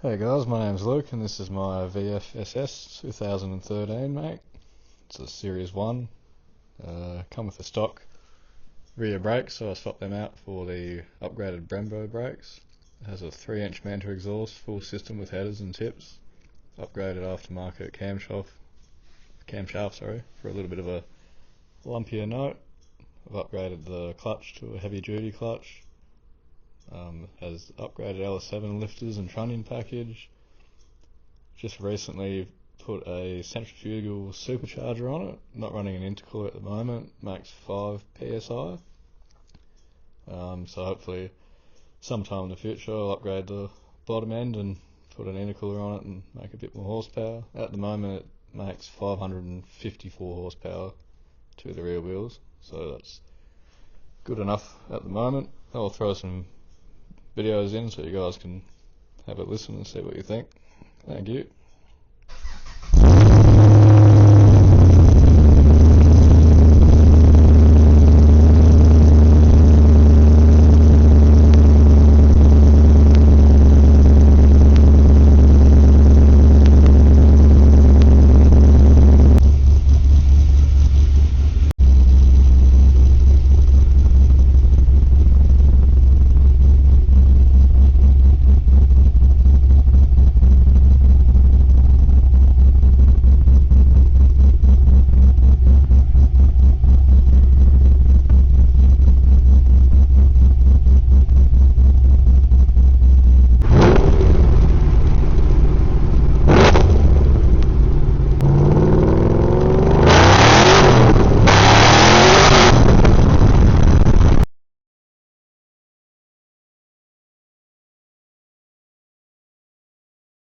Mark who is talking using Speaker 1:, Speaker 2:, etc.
Speaker 1: Hey guys, my name's Luke and this is my VFSS 2013, mate. It's a Series 1. Come with the stock rear brakes, so I swapped them out for the upgraded Brembo brakes. It has a 3-inch manta exhaust, full system with headers and tips. Upgraded aftermarket camshaft, for a little bit of a lumpier note. I've upgraded the clutch to a heavy duty clutch. Has upgraded LS7 lifters and trunnion package. Just recently put a centrifugal supercharger on it. Not running an intercooler at the moment, max 5 psi. So hopefully sometime in the future I'll upgrade the bottom end and put an intercooler on it and make a bit more horsepower. At the moment it makes 554 horsepower to the rear wheels, so that's good enough at the moment. I'll throw some videos in so you guys can have a listen and see what you think. Thank you.